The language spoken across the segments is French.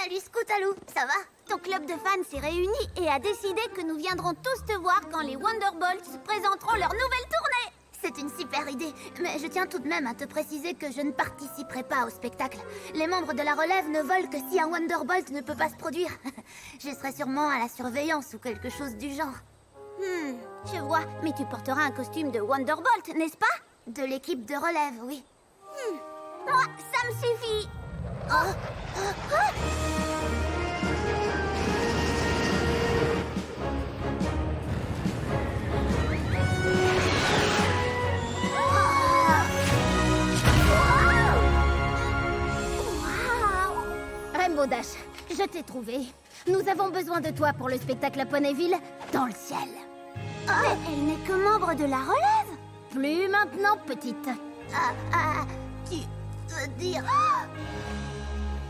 Salut Scootaloo, ça va? Ton club de fans s'est réuni et a décidé que nous viendrons tous te voir quand les Wonderbolts présenteront leur nouvelle tournée. C'est une super idée, mais je tiens tout de même à te préciser que je ne participerai pas au spectacle. Les membres de la relève ne volent que si un Wonderbolt ne peut pas se produire. Je serai sûrement à la surveillance ou quelque chose du genre. Je vois, mais tu porteras un costume de Wonderbolt, n'est-ce pas? De l'équipe de relève, oui. Moi, ça me suffit. Rainbow Dash, je t'ai trouvé. Nous avons besoin de toi pour le spectacle à Ponyville dans le ciel. Mais elle n'est que membre de la relève. Plus maintenant, petite. Tu veux dire...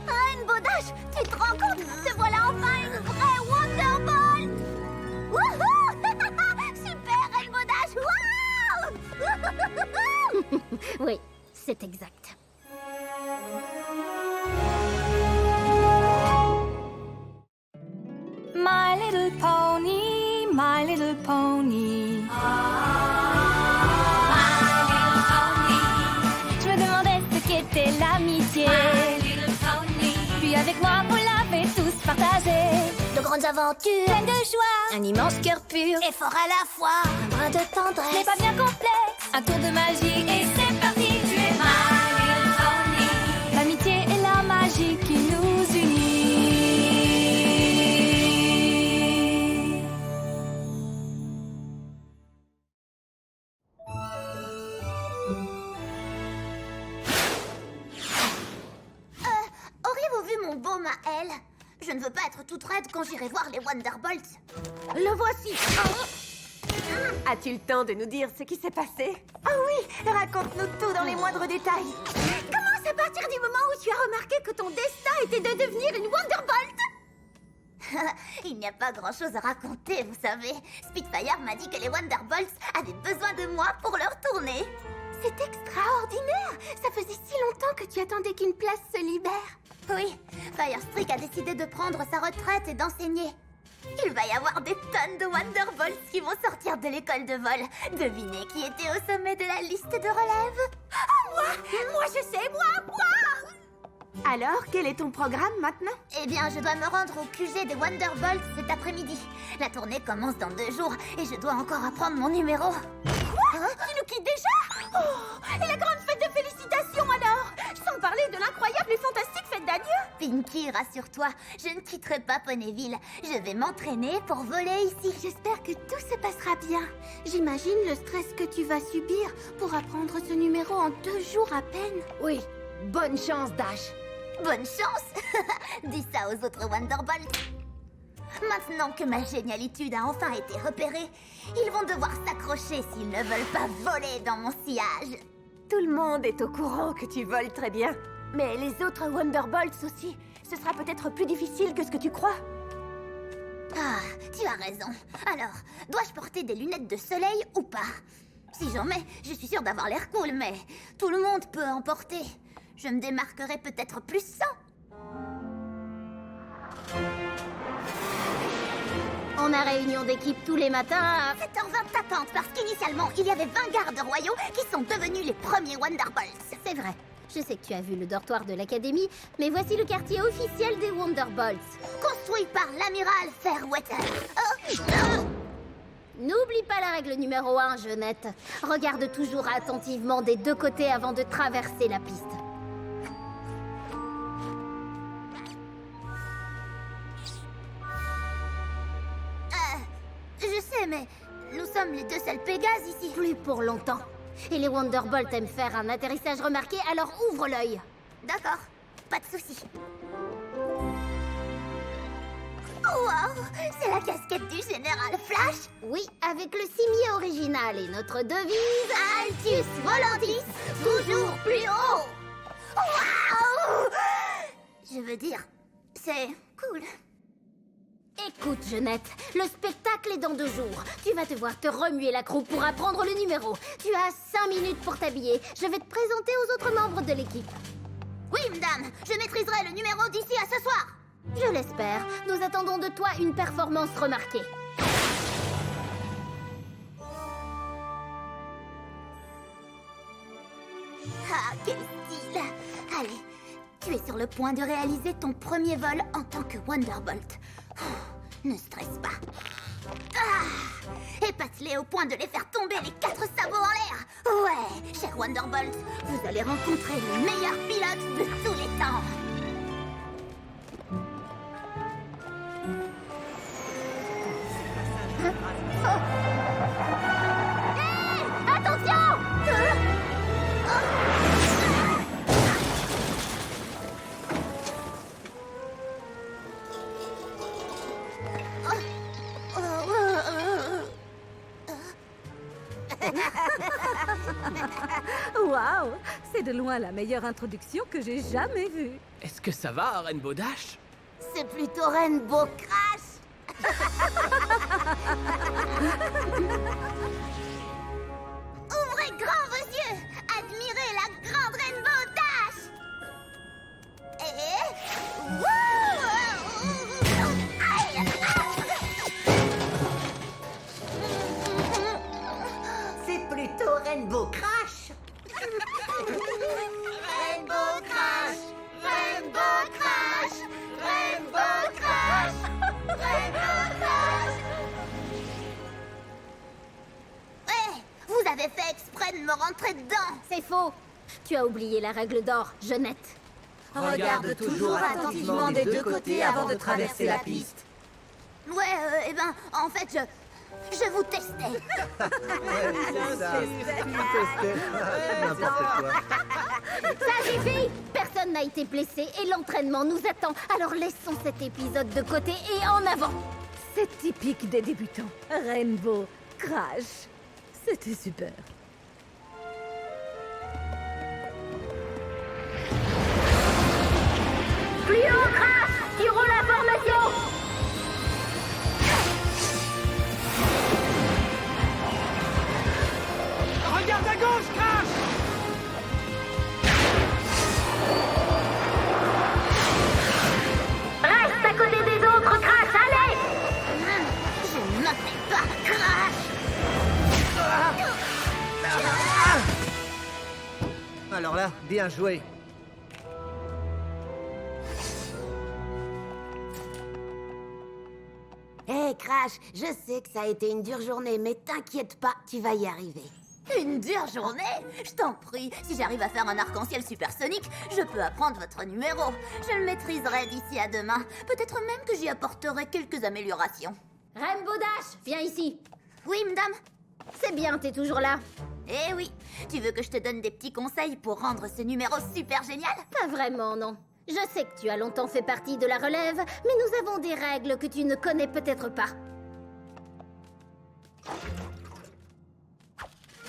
Rainbow Dash, tu te rends compte? Te voilà enfin une vraie Wonderbolt. Wouhou! Super Rainbow Dash, wow! Oui, c'est exact. My little pony, my little pony. My little pony. Je me demandais ce qu'était l'amitié. My little pony. Puis avec moi, vous l'avez tous partagé. De grandes aventures, Pleine de joie, un immense cœur pur, et fort à la fois. un brin de tendresse. Ce n'est pas bien complexe, un tour de magie et c'est parti. Tu es my little pony. L'amitié et la magie qui nous unit. Auriez-vous vu mon beau Maël? Je ne veux pas être toute raide quand j'irai voir les Wonderbolts. Le voici. As-tu le temps de nous dire ce qui s'est passé? Ah oui, raconte-nous tout dans les moindres détails. Commence à partir du moment où tu as remarqué que ton destin était de devenir une Wonderbolt. Il n'y a pas grand-chose à raconter, vous savez. Spitfire m'a dit que les Wonderbolts avaient besoin de moi pour leur tournée. C'est extraordinaire. Ça faisait si longtemps que tu attendais qu'une place se libère. Oui, Firestreak a décidé de prendre sa retraite et d'enseigner. Il va y avoir des tonnes de Wonderbolts qui vont sortir de l'école de vol. Devinez qui était au sommet de la liste de relève? Moi je sais, moi Alors, quel est ton programme maintenant? Eh bien, je dois me rendre au QG des Wonderbolts cet après-midi. La tournée commence dans 2 jours et je dois encore apprendre mon numéro. Quoi? Tu nous quittes déjà? Oh, et la grande fête de félicitations alors? Sans parler de l'incroyable et fantastique fête d'adieu. Pinky, rassure-toi, je ne quitterai pas Ponyville. Je vais m'entraîner pour voler ici. J'espère que tout se passera bien. J'imagine le stress que tu vas subir pour apprendre ce numéro en 2 jours à peine. Oui, bonne chance, Dash. Bonne chance. Dis ça aux autres Wonderbolts. Maintenant que ma génialitude a enfin été repérée, ils vont devoir s'accrocher s'ils ne veulent pas voler dans mon sillage. Tout le monde est au courant que tu voles très bien. Mais les autres Wonderbolts aussi. Ce sera peut-être plus difficile que ce que tu crois. Ah, tu as raison. Alors, dois-je porter des lunettes de soleil ou pas? Si j'en mets, je suis sûre d'avoir l'air cool, mais tout le monde peut en porter. Je me démarquerai peut-être plus sans. On a réunion d'équipe tous les matins à 7h20 tapante parce qu'initialement, il y avait 20 gardes royaux qui sont devenus les premiers Wonderbolts. C'est vrai. Je sais que tu as vu le dortoir de l'académie, mais voici le quartier officiel des Wonderbolts. Construit par l'amiral Fairweather. N'oublie pas la règle numéro 1, Jeunette. Regarde toujours attentivement des 2 côtés avant de traverser la piste. Je sais, mais nous sommes les 2 seuls Pégases ici. Plus pour longtemps. Et les Wonderbolts aiment faire un atterrissage remarqué, alors ouvre l'œil. D'accord, pas de souci. Wow, c'est la casquette du général Flash? Oui, avec le cimier original et notre devise Altius Volantis, toujours plus haut. Wow! Je veux dire, c'est cool. Écoute, Jeunette, le spectacle est dans 2 jours. Tu vas devoir te remuer la croupe pour apprendre le numéro. Tu as 5 minutes pour t'habiller. Je vais te présenter aux autres membres de l'équipe. Oui, madame, je maîtriserai le numéro d'ici à ce soir. Je l'espère. Nous attendons de toi une performance remarquée. Ah, quel style! Allez, tu es sur le point de réaliser ton premier vol en tant que Wonderbolt. Ne stresse pas. Ah, épate-les au point de les faire tomber les 4 sabots en l'air. Ouais, cher Wonderbolt, vous allez rencontrer le meilleur pilote de tous les temps. Hé, attention! Waouh! C'est de loin la meilleure introduction que j'ai jamais vue. Est-ce que ça va, Rainbow Dash? C'est plutôt Rainbow Crash. Ouvrez grand vos yeux. Admirez la grande Rainbow Dash. Et... Aïe, C'est plutôt Rainbow Crash. Rainbow Crash. Rainbow Crash. Rainbow Crash. Rainbow Crash. Ouais, vous avez fait exprès de me rentrer dedans. C'est faux. Tu as oublié la règle d'or, Jeannette. Regarde toujours attentivement des deux côtés avant de traverser la piste. Ouais, en fait, je vous testais. N'importe quoi. Ça suffit. Personne n'a été blessé et l'entraînement nous attend. Alors laissons cet épisode de côté et en avant. C'est typique des débutants. Rainbow Crash. C'était super. Plus haut, Crash. Tirons la formation. Regarde à gauche, Crash! Reste à côté des autres, Crash, allez. Je ne m'appelle pas Crash. Alors là, bien joué. Hé, Crash, je sais que ça a été une dure journée, mais t'inquiète pas, tu vas y arriver. Une dure journée? Je t'en prie, si j'arrive à faire un arc-en-ciel supersonique, je peux apprendre votre numéro. Je le maîtriserai d'ici à demain. Peut-être même que j'y apporterai quelques améliorations. Rainbow Dash, viens ici. Oui, madame. C'est bien, t'es toujours là. Eh oui, tu veux que je te donne des petits conseils pour rendre ce numéro super génial? Pas vraiment, non. Je sais que tu as longtemps fait partie de la relève, mais nous avons des règles que tu ne connais peut-être pas.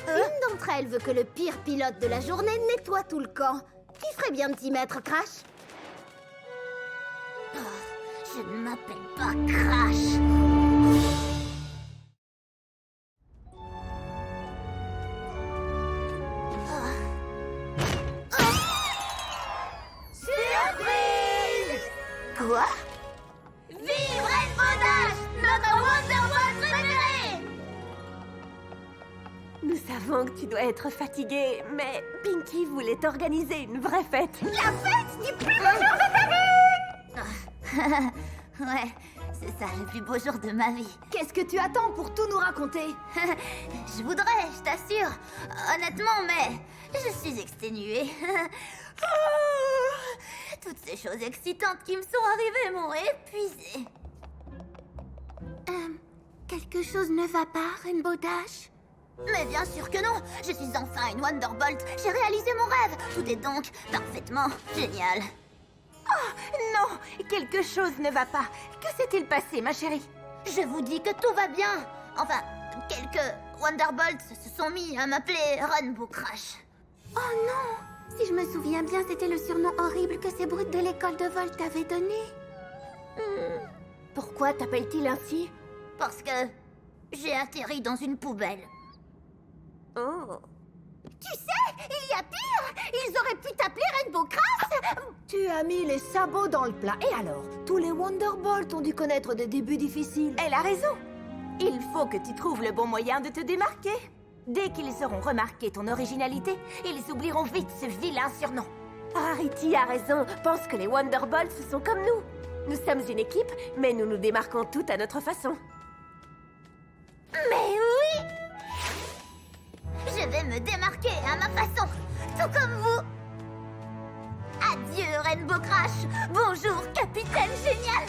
Une d'entre elles veut que le pire pilote de la journée nettoie tout le camp. Tu ferais bien de t'y mettre, Crash. Oh, je ne m'appelle pas Crash. Surprise! Quoi? Vive Rainbow Dash, notre Wonderbolt préféré! Nous savons que tu dois être fatigué, mais Pinky voulait organiser une vraie fête. La fête du plus beau jour de ta vie! Ouais, c'est ça, le plus beau jour de ma vie. Qu'est-ce que tu attends pour tout nous raconter? Je voudrais, je t'assure. Honnêtement, mais je suis exténuée. Toutes ces choses excitantes qui me sont arrivées m'ont épuisée. Quelque chose ne va pas, Rainbow Dash? Mais bien sûr que non. Je suis enfin une Wonderbolt. J'ai réalisé mon rêve. Tout est donc parfaitement génial. Oh, non! Quelque chose ne va pas. Que s'est-il passé, ma chérie? Je vous dis que tout va bien. Enfin, quelques Wonderbolts se sont mis à m'appeler Rainbow Crash. Oh non! Si je me souviens bien, c'était le surnom horrible que ces brutes de l'école de vol t'avaient donné. Pourquoi t'appelle-t-il ainsi? Parce que j'ai atterri dans une poubelle. Oh. Tu sais, il y a pire. Ils auraient pu t'appeler Rainbow Crash. Tu as mis les sabots dans le plat. Et alors? Tous les Wonderbolts ont dû connaître des débuts difficiles. Elle a raison. Il faut que tu trouves le bon moyen de te démarquer. Dès qu'ils auront remarqué ton originalité, ils oublieront vite ce vilain surnom. Rarity a raison. Pense que les Wonderbolts sont comme nous. Nous sommes une équipe, mais nous nous démarquons toutes à notre façon. Mais oui. Je vais me démarquer à ma façon, tout comme vous. Adieu, Rainbow Crash. Bonjour, Capitaine Génial.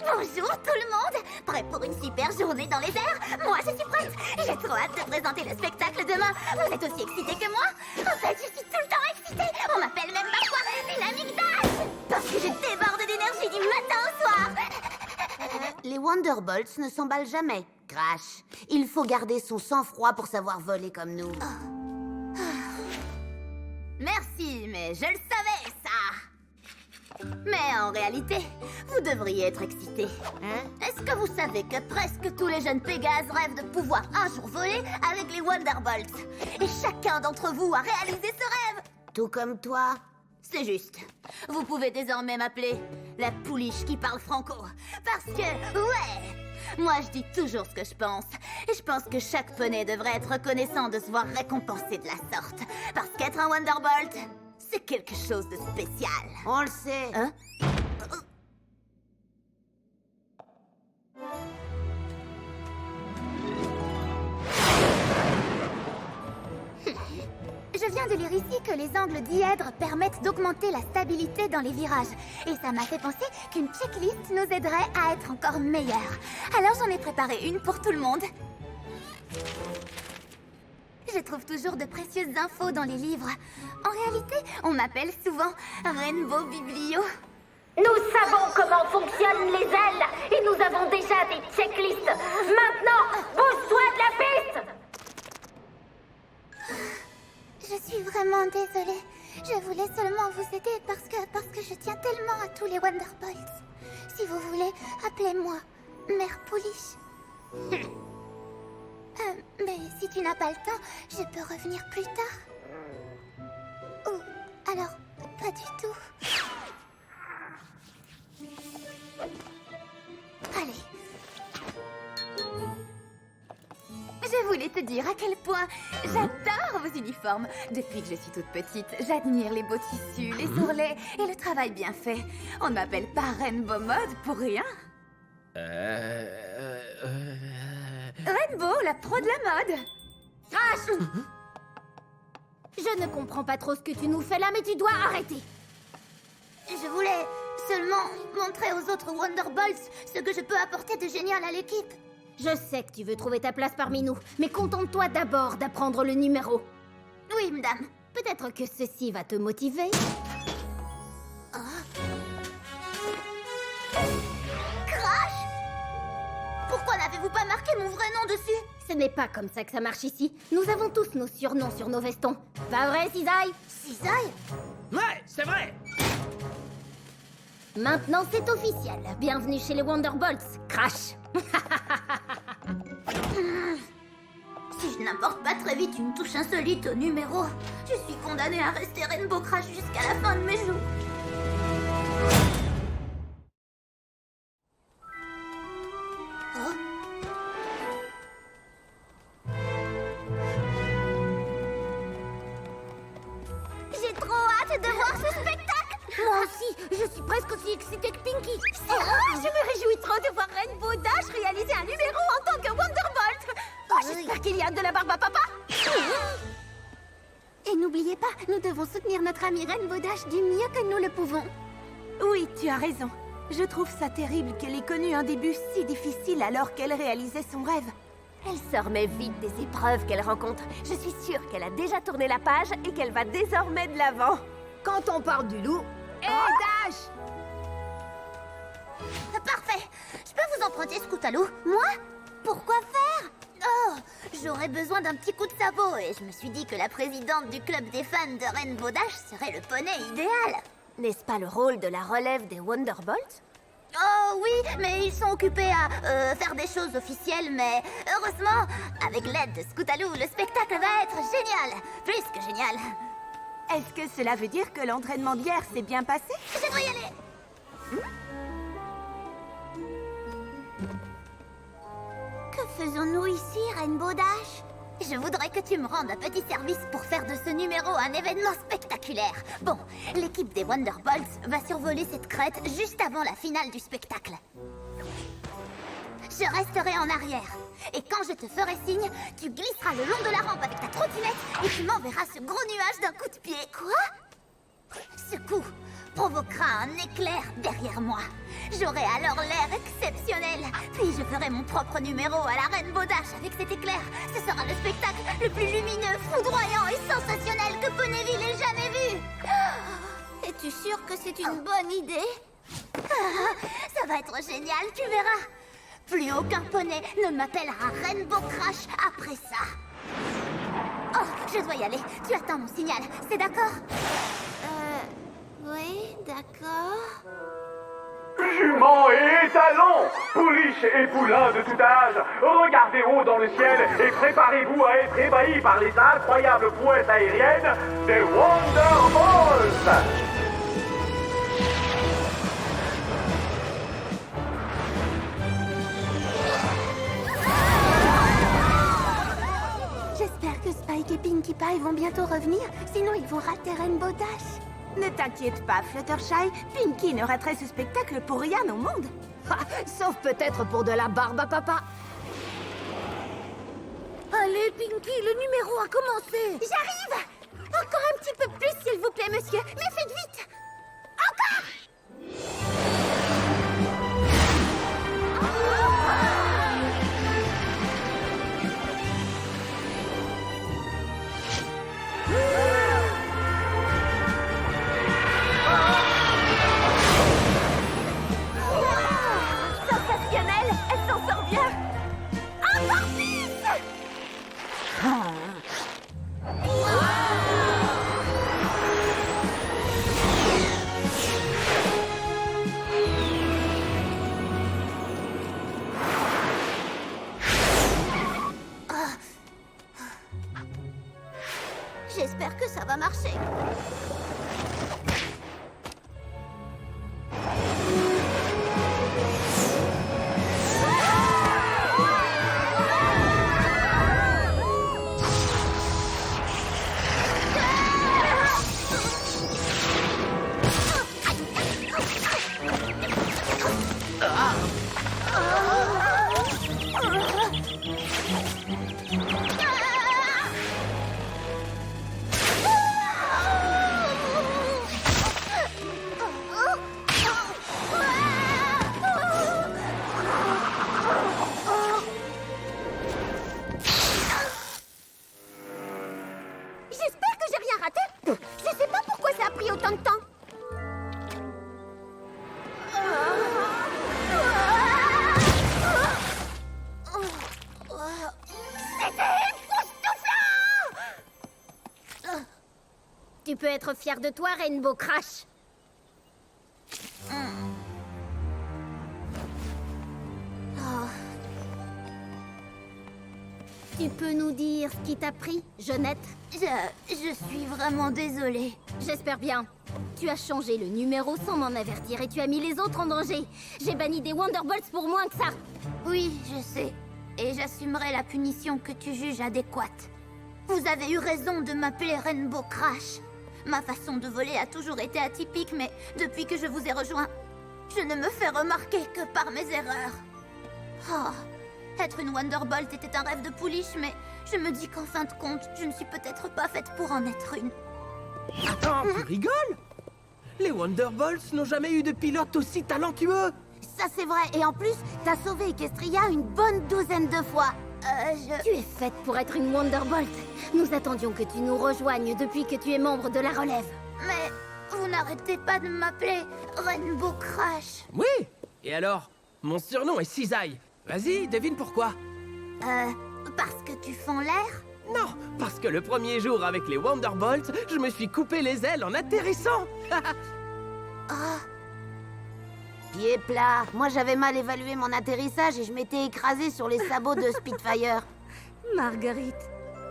Bonjour tout le monde. Prêt pour une super journée dans les airs? Moi, je suis prête. J'ai trop hâte de présenter le spectacle demain. Vous êtes aussi excités que moi? En fait, je suis tout le temps excitée. On m'appelle même parfois une amygdale. Parce que je déborde d'énergie du matin au soir. Les Wonderbolts ne s'emballent jamais, Crash. Il faut garder son sang-froid pour savoir voler comme nous. Merci, mais je le savais, ça. Mais en réalité, vous devriez être excités. Est-ce que vous savez que presque tous les jeunes Pégases rêvent de pouvoir un jour voler avec les Wonderbolts? Et chacun d'entre vous a réalisé ce rêve. Tout comme toi. C'est juste. Vous pouvez désormais m'appeler la pouliche qui parle franco. Parce que, ouais, moi je dis toujours ce que je pense. Et je pense que chaque poney devrait être reconnaissant de se voir récompensé de la sorte. Parce qu'être un Wonderbolt, c'est quelque chose de spécial. On le sait. Hein? Je viens de lire ici que les angles dièdres permettent d'augmenter la stabilité dans les virages. Et ça m'a fait penser qu'une checklist nous aiderait à être encore meilleurs. Alors j'en ai préparé une pour tout le monde. Je trouve toujours de précieuses infos dans les livres. En réalité, on m'appelle souvent Rainbow Biblio. Nous savons comment fonctionnent les ailes et nous avons déjà des checklists. Maintenant, bouge-toi de la piste! Je suis vraiment désolée. Je voulais seulement vous aider parce que je tiens tellement à tous les Wonderbolts. Si vous voulez, appelez-moi Mère Pouliche. Mais si tu n'as pas le temps, je peux revenir plus tard. Ou alors, pas du tout. Allez. Je voulais te dire à quel point j'adore vos uniformes. Depuis que je suis toute petite, j'admire les beaux tissus, les ourlets et le travail bien fait. On ne m'appelle pas Rainbow Mode pour rien. Rainbow, la pro de la mode. Crash! Je ne comprends pas trop ce que tu nous fais là, mais tu dois arrêter. Je voulais seulement montrer aux autres Wonderbolts ce que je peux apporter de génial à l'équipe. Je sais que tu veux trouver ta place parmi nous, mais contente-toi d'abord d'apprendre le numéro. Oui, madame. Peut-être que ceci va te motiver. Crash! Pourquoi n'avez-vous pas marqué mon vrai nom dessus? Ce n'est pas comme ça que ça marche ici. Nous avons tous nos surnoms sur nos vestons. Pas vrai, Cisaille? Cisaille? Ouais, c'est vrai. Maintenant, c'est officiel. Bienvenue chez les Wonderbolts. Crash! Si je n'apporte pas très vite une touche insolite au numéro, je suis condamnée à rester Rainbow Crash jusqu'à la fin de mes jours. Oh. J'ai trop hâte de voir ce spectacle. Moi aussi, je suis presque aussi excitée que Pinky. Je me réjouis trop de voir Rainbow Dash réaliser un numéro en tant que Wonderbolt. J'espère qu'il y a de la barbe à papa. Et n'oubliez pas, nous devons soutenir notre amie Rainbow Dash du mieux que nous le pouvons. Oui, tu as raison. Je trouve ça terrible qu'elle ait connu un début si difficile alors qu'elle réalisait son rêve. Elle se remet vite des épreuves qu'elle rencontre. Je suis sûre qu'elle a déjà tourné la page et qu'elle va désormais de l'avant. Quand on parle du loup... Dash! Parfait. Je peux vous emprunter Scootaloo? Moi? Pourquoi faire? Oh, j'aurais besoin d'un petit coup de sabot et je me suis dit que la présidente du club des fans de Rainbow Dash serait le poney idéal. N'est-ce pas le rôle de la relève des Wonderbolts? Oh oui, mais ils sont occupés à faire des choses officielles, mais heureusement, avec l'aide de Scootaloo, le spectacle va être génial. Plus que génial. Est-ce que cela veut dire que l'entraînement d'hier s'est bien passé? Je dois y aller. Que faisons-nous ici, Rainbow Dash? Je voudrais que tu me rendes un petit service pour faire de ce numéro un événement spectaculaire. Bon, l'équipe des Wonderbolts va survoler cette crête juste avant la finale du spectacle. Je resterai en arrière. Et quand je te ferai signe, tu glisseras le long de la rampe avec ta trottinette et tu m'enverras ce gros nuage d'un coup de pied. Quoi? Ce coup provoquera un éclair derrière moi. J'aurai alors l'air exceptionnel. Puis je ferai mon propre numéro à la Rainbow Dash avec cet éclair. Ce sera le spectacle le plus lumineux, foudroyant et sensationnel que Ponyville ait jamais vu. Es-tu sûre que c'est une bonne idée? Ça va être génial, tu verras. Plus aucun poney ne m'appellera Rainbow Crash après ça. Oh, je dois y aller. Tu attends mon signal, c'est d'accord? Oui, d'accord. Juments et étalons, pouliches et poulains de tout âge, regardez haut dans le ciel et préparez-vous à être ébahis par les incroyables prouesses aériennes des Wonderbolts. J'espère que Spike et Pinkie Pie vont bientôt revenir, sinon ils vont rater Rainbow Dash. Ne t'inquiète pas, Fluttershy. Pinkie ne raterait ce spectacle pour rien au monde. Sauf peut-être pour de la barbe à papa. Allez, Pinkie, le numéro a commencé. J'arrive! Encore un petit peu plus, s'il vous plaît, monsieur. Mais faites vite! Encore! Sensationnelle, elle s'en sort bien. Encore plus! J'espère que ça va marcher. J'espère que j'ai rien raté. Je sais pas pourquoi ça a pris autant de temps. Tu peux être fier de toi, Rainbow Crash. Tu peux nous dire ce qui t'a pris, Jeannette? Je suis vraiment désolée. J'espère bien. Tu as changé le numéro sans m'en avertir et tu as mis les autres en danger. J'ai banni des Wonderbolts pour moins que ça. Oui, je sais. Et j'assumerai la punition que tu juges adéquate. Vous avez eu raison de m'appeler Rainbow Crash. Ma façon de voler a toujours été atypique, mais depuis que je vous ai rejoint, je ne me fais remarquer que par mes erreurs. Oh, être une Wonderbolt était un rêve de pouliche, mais je me dis qu'en fin de compte, je ne suis peut-être pas faite pour en être une. Attends, tu rigoles? Les Wonderbolts n'ont jamais eu de pilote aussi talentueux. Ça c'est vrai, et en plus, t'as sauvé Equestria une bonne douzaine de fois. Tu es faite pour être une Wonderbolt. Nous attendions que tu nous rejoignes depuis que tu es membre de la relève. Mais vous n'arrêtez pas de m'appeler Rainbow Crash. Oui. Et alors? Mon surnom est Cisaille. Vas-y, devine pourquoi. Parce que tu fends l'air? Non, parce que le premier jour avec les Wonderbolts, je me suis coupé les ailes en atterrissant. Pieds plats. Moi, j'avais mal évalué mon atterrissage et je m'étais écrasée sur les sabots de Spitfire. Marguerite.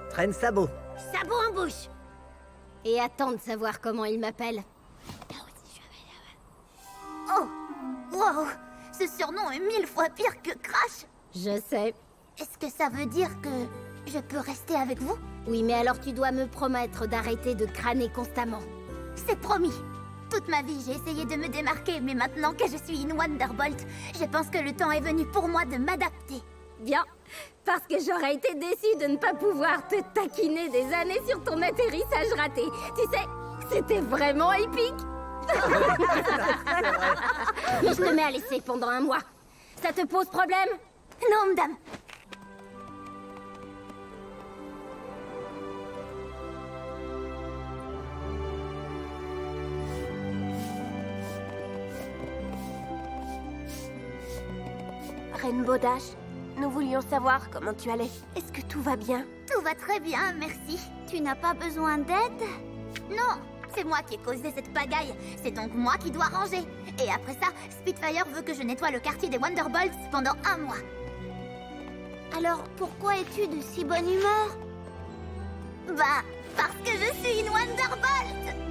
Traîne sabot. Sabot en bouche. Et attends de savoir comment il m'appelle. Oh, wow. Ce surnom est 1000 fois pire que Crash. Je sais. Est-ce que ça veut dire que je peux rester avec vous? Oui, mais alors tu dois me promettre d'arrêter de crâner constamment. C'est promis. Toute ma vie, j'ai essayé de me démarquer, mais maintenant que je suis une Wonderbolt, je pense que le temps est venu pour moi de m'adapter. Bien, parce que j'aurais été déçue de ne pas pouvoir te taquiner des années sur ton atterrissage raté. Tu sais, c'était vraiment épique. Mais je te mets à l'essai pendant 1 mois. Ça te pose problème? Non, madame. Rainbow Dash, nous voulions savoir comment tu allais. Est-ce que tout va bien? Tout va très bien, merci. Tu n'as pas besoin d'aide? Non, c'est moi qui ai causé cette pagaille. C'est donc moi qui dois ranger. Et après ça, Spitfire veut que je nettoie le quartier des Wonderbolts pendant 1 mois. Alors, pourquoi es-tu de si bonne humeur? Bah, parce que je suis une Wonderbolt!